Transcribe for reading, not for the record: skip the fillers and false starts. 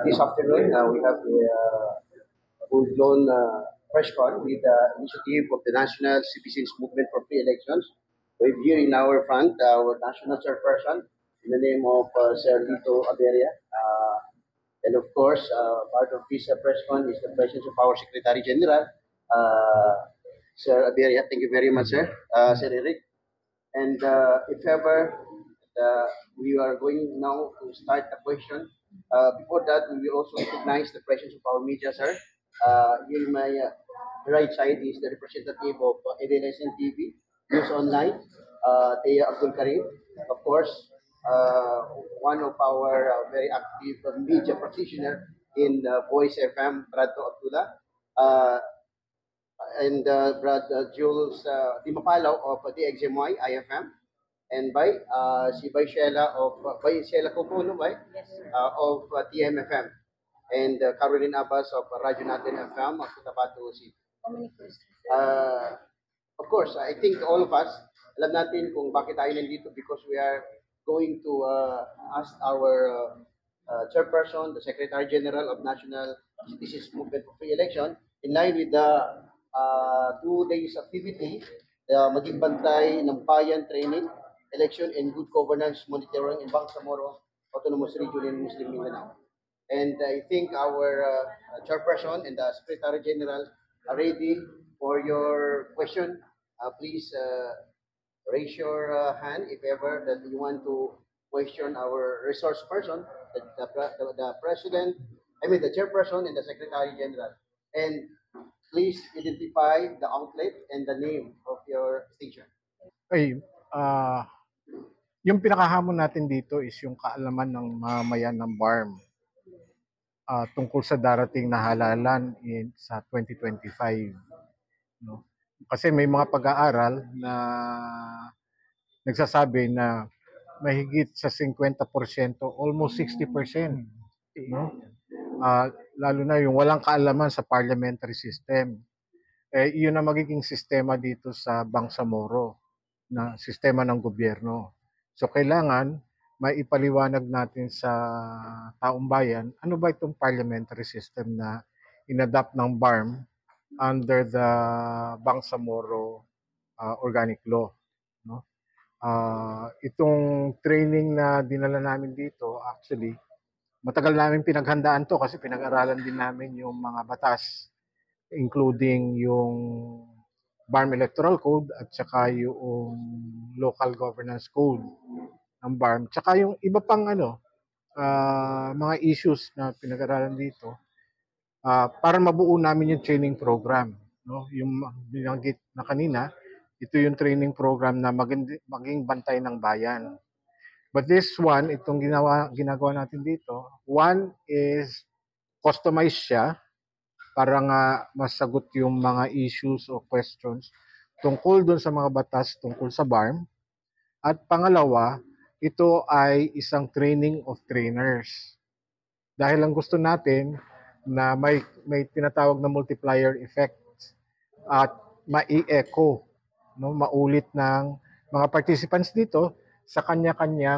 This afternoon, we have a full-blown press con with the initiative of the National Citizens Movement for Free Elections. We have here in our front our national chairperson in the name of Sir Lito Aberia. And of course, part of this press con is the presence of our Secretary General, Sir Aberia. Thank you very much, sir. Sir Eric. And if ever we are going now to start the question, before that, we will also recognize the presence of our media, sir. Here in my right side is the representative of ABS-CBN TV, News Online, Thea Abdul Karim. Of course, one of our very active media practitioner in Voice FM, Brado Abdullah. And Brad Jules Dimapalaw of DXMY IFM, and by si by Sheila of by Sheila Cocono by of TMFM, and Caroline Abbas of Radyo Natin FM of Cotabato City. Of course, I think all of us alam natin kung bakit tayo nandito, because we are going to ask our chairperson, the Secretary General of National Citizens Movement for Free Election, in line with the 2 days activity, maging bantay ng bayan training, election and good governance monitoring in Bangsamoro Autonomous Region in Muslim Mindanao. And I think our chairperson and the Secretary General are ready for your question. Please raise your hand if ever that you want to question our resource person, the president, the chairperson and the Secretary General. And please identify the outlet and the name of your station. Ay, yung pinakahamon natin dito is yung kaalaman ng mamamayan ng BARM tungkol sa darating na halalan sa 2025. No? Kasi may mga pag-aaral na nagsasabi na mahigit sa 50%, almost 60%. No? Lalo na yung walang kaalaman sa parliamentary system. Yun ang magiging sistema dito sa Bangsamoro, na sistema ng gobyerno. So kailangan maipaliwanag natin sa taong bayan ano ba itong parliamentary system na inadapt ng BARM under the Bangsamoro Organic Law. No? Itong training na dinala namin dito, actually, matagal namin pinaghandaan to kasi pinag-aralan din namin yung mga batas, including yung BARM Electoral Code at saka yung Local Governance Code ng BARM. Tsaka yung iba pang mga issues na pinag-aralan dito para mabuo namin yung training program. No? Yung binanggit na kanina, ito yung training program na maging bantay ng bayan. But this one, itong ginagawa natin dito, one is customized siya para nga masagot yung mga issues o questions tungkol dun sa mga batas tungkol sa BARM. At pangalawa, ito ay isang training of trainers. Dahil ang gusto natin na may tinatawag na multiplier effect at mai-echo, no, maulit ng mga participants dito sa kanya-kanya